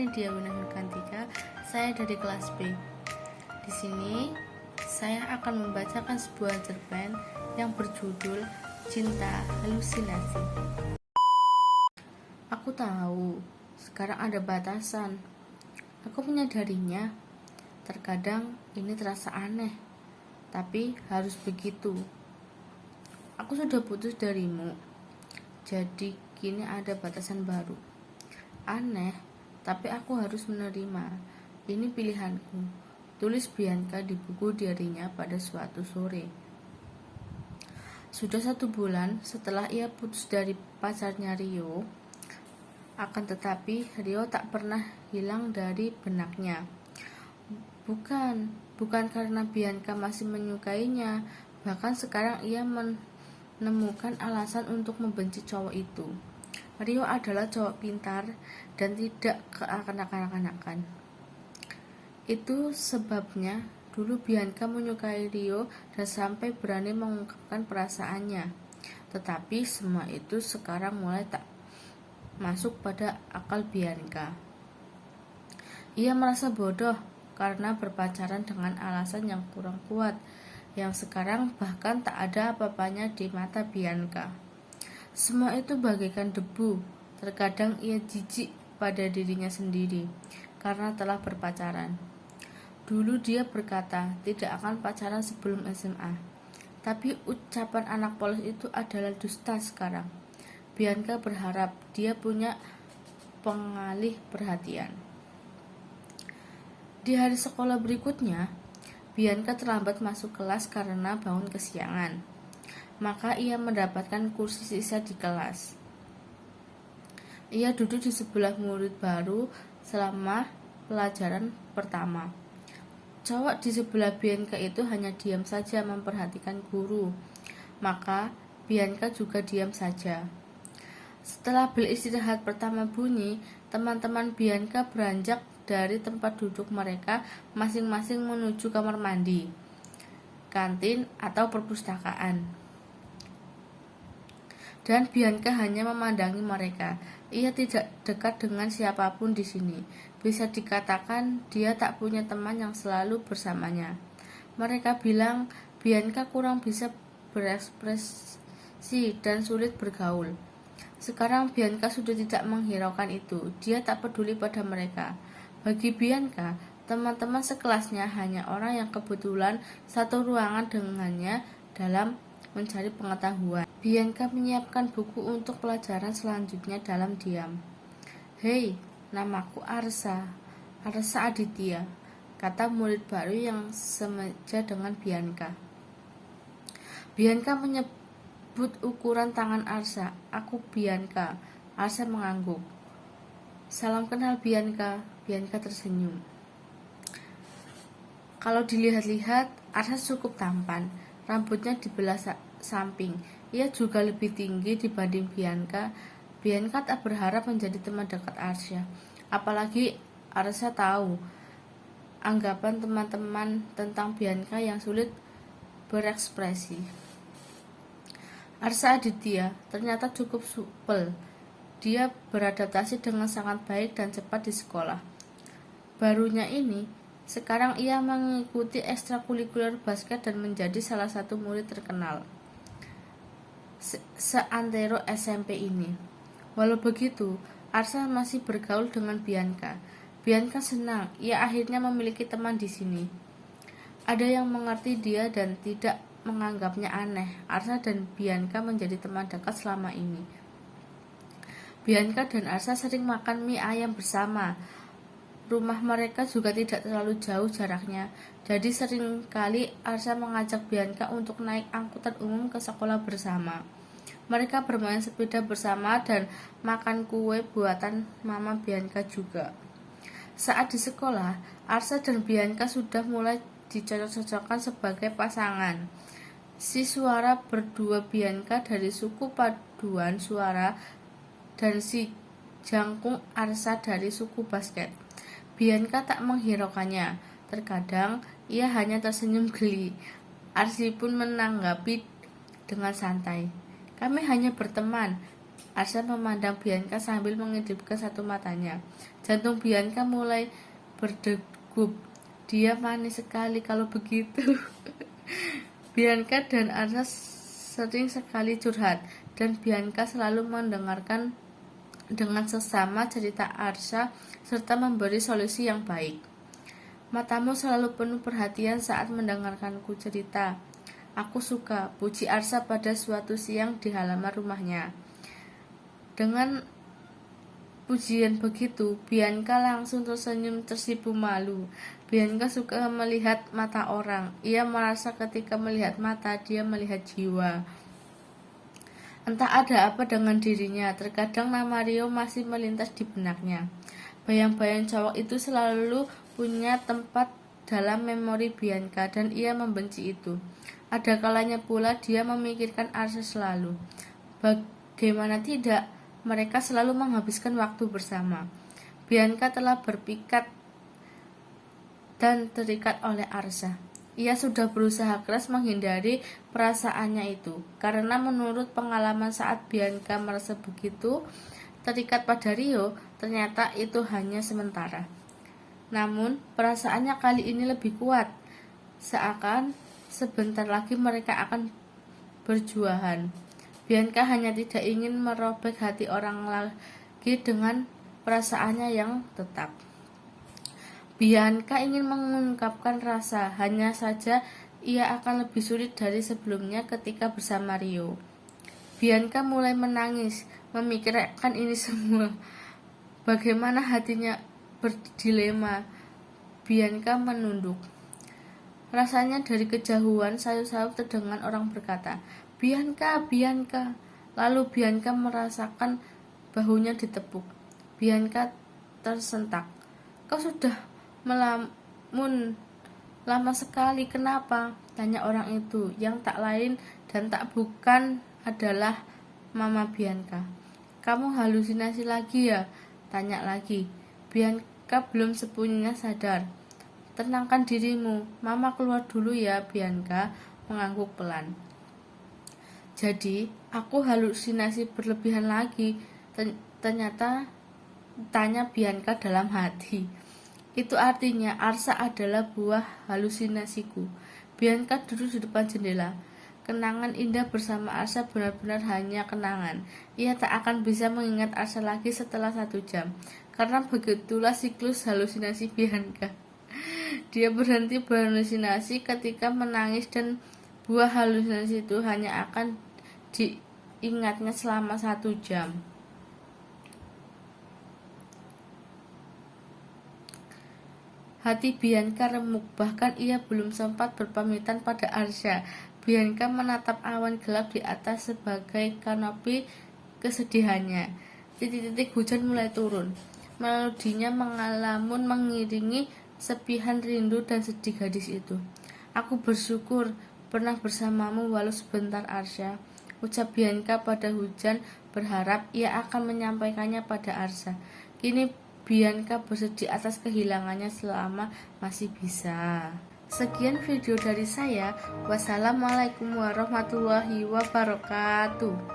Saya Nidia Winahurkantika, saya dari kelas B. Di sini saya akan membacakan sebuah cerpen yang berjudul Cinta Halusinasi. Aku tahu sekarang ada batasan. Aku menyadarinya. Terkadang ini terasa aneh, tapi harus begitu. Aku sudah putus darimu, jadi kini ada batasan baru. Aneh, tapi aku harus menerima. Ini pilihanku, tulis Bianca di buku diarinya pada suatu sore. Sudah 1 bulan setelah ia putus dari pacarnya Rio, akan tetapi Rio tak pernah hilang dari benaknya. Bukan karena Bianca masih menyukainya, bahkan sekarang ia menemukan alasan untuk membenci cowok itu. Rio adalah cowok pintar dan tidak kekanak-kanakan. Itu sebabnya dulu Bianca menyukai Rio dan sampai berani mengungkapkan perasaannya. Tetapi semua itu sekarang mulai tak masuk pada akal Bianca. Ia merasa bodoh karena berpacaran dengan alasan yang kurang kuat, yang sekarang bahkan tak ada apa-apanya di mata Bianca. Semua itu bagaikan debu. Terkadang ia jijik pada dirinya sendiri karena telah berpacaran. Dulu dia berkata tidak akan pacaran sebelum SMA. Tapi ucapan anak polos itu adalah dusta sekarang. Bianca berharap dia punya pengalih perhatian. Di hari sekolah berikutnya, Bianca terlambat masuk kelas karena bangun kesiangan. Maka ia mendapatkan kursi sisa di kelas. Ia duduk di sebelah murid baru selama pelajaran pertama. Cowok di sebelah Bianca itu hanya diam saja memperhatikan guru. Maka Bianca juga diam saja. Setelah bel istirahat pertama bunyi, teman-teman Bianca beranjak dari tempat duduk mereka masing-masing menuju kamar mandi, kantin, atau perpustakaan. Dan Bianca hanya memandangi mereka. Ia tidak dekat dengan siapapun di sini. Bisa dikatakan dia tak punya teman yang selalu bersamanya. Mereka bilang Bianca kurang bisa berekspresi dan sulit bergaul. Sekarang Bianca sudah tidak menghiraukan itu. Dia tak peduli pada mereka. Bagi Bianca, teman-teman sekelasnya hanya orang yang kebetulan satu ruangan dengannya dalam mencari pengetahuan. Bianca menyiapkan buku untuk pelajaran selanjutnya dalam diam. "Hei, namaku Arsa Aditya," kata murid baru yang semeja dengan Bianca. Bianca menyebut ukuran tangan Arsa. "Aku Bianca." Arsa mengangguk. "Salam kenal Bianca." Bianca tersenyum. Kalau dilihat-lihat, Arsa cukup tampan. Rambutnya dibelah samping. Ia juga lebih tinggi dibanding Bianca. Bianca tak berharap menjadi teman dekat Arsa. Apalagi Arsa tahu anggapan teman-teman tentang Bianca yang sulit berekspresi. Arsa Aditya ternyata cukup supel. Dia beradaptasi dengan sangat baik dan cepat di sekolah. Barunya ini, sekarang ia mengikuti ekstrakurikuler basket dan menjadi salah satu murid terkenal seantero SMP ini. Walau begitu, Arsa masih bergaul dengan Bianca. Bianca senang, ia akhirnya memiliki teman di sini. Ada yang mengerti dia dan tidak menganggapnya aneh. Arsa dan Bianca menjadi teman dekat selama ini. Bianca dan Arsa sering makan mie ayam bersama. Rumah mereka juga tidak terlalu jauh jaraknya, jadi sering kali Arsa mengajak Bianca untuk naik angkutan umum ke sekolah bersama. Mereka bermain sepeda bersama dan makan kue buatan mama Bianca juga. Saat di sekolah, Arsa dan Bianca sudah mulai dicocok-cocokkan sebagai pasangan. Si suara berdua Bianca dari suku paduan suara dan si jangkung Arsa dari suku basket. Bianca tak menghiraukannya. Terkadang ia hanya tersenyum geli. Arsi pun menanggapi dengan santai. "Kami hanya berteman." Arsya memandang Bianca sambil mengedipkan satu matanya. Jantung Bianca mulai berdegup. Dia manis sekali kalau begitu. Bianca dan Arsya sering sekali curhat, dan Bianca selalu mendengarkan dengan sesama cerita Arsya serta memberi solusi yang baik. Matamu selalu penuh perhatian saat mendengarkanku cerita. Aku suka, puji Arsya pada suatu siang di halaman rumahnya. Dengan pujian begitu, Bianca langsung tersenyum tersipu malu. Bianca suka melihat mata orang. Ia merasa ketika melihat mata, dia melihat jiwa. Entah ada apa dengan dirinya, terkadang nama Rio masih melintas di benaknya. Bayang-bayang cowok itu selalu punya tempat dalam memori Bianca dan ia membenci itu. Ada kalanya pula dia memikirkan Arsya selalu. Bagaimana tidak, mereka selalu menghabiskan waktu bersama. Bianca telah berpikat dan terikat oleh Arsya. Ia sudah berusaha keras menghindari perasaannya itu, karena menurut pengalaman saat Bianca merasa begitu terikat pada Rio, ternyata itu hanya sementara. Namun, perasaannya kali ini lebih kuat, seakan sebentar lagi mereka akan berjuahan. Bianca hanya tidak ingin merobek hati orang lagi dengan perasaannya yang tetap. Bianca ingin mengungkapkan rasa, hanya saja ia akan lebih sulit dari sebelumnya ketika bersama Rio. Bianca mulai menangis, memikirkan ini semua. Bagaimana hatinya berdilema. Bianca menunduk. Rasanya dari kejauhan sayup-sayup terdengar orang berkata, Bianca, Bianca. Lalu Bianca merasakan bahunya ditepuk. Bianca tersentak. Kau sudah melamun lama sekali, kenapa? Tanya orang itu, yang tak lain dan tak bukan adalah Mama Bianca. Kamu halusinasi lagi ya? Tanya lagi. Bianca belum sepenuhnya sadar. Tenangkan dirimu, Mama keluar dulu ya. Bianca mengangguk pelan. Jadi, aku halusinasi berlebihan lagi. Ternyata tanya Bianca dalam hati. Itu artinya Arsya adalah buah halusinasiku. Bianca duduk di depan jendela. Kenangan indah bersama Arsya benar-benar hanya kenangan. Ia tak akan bisa mengingat Arsya lagi setelah 1 jam. Karena begitulah siklus halusinasi Bianca. Dia berhenti berhalusinasi ketika menangis dan buah halusinasi itu hanya akan diingatnya selama 1 jam. Hati Bianca remuk, bahkan ia belum sempat berpamitan pada Arsya. Bianca menatap awan gelap di atas sebagai kanopi kesedihannya. Titik-titik hujan mulai turun. Melodinya mengalamun mengiringi sepihan rindu dan sedih gadis itu. Aku bersyukur pernah bersamamu walau sebentar, Arsya. Ucap Bianca pada hujan, berharap ia akan menyampaikannya pada Arsya. Kini Bianca bersedih atas kehilangannya selama masih bisa. Sekian video dari saya. Wassalamualaikum warahmatullahi wabarakatuh.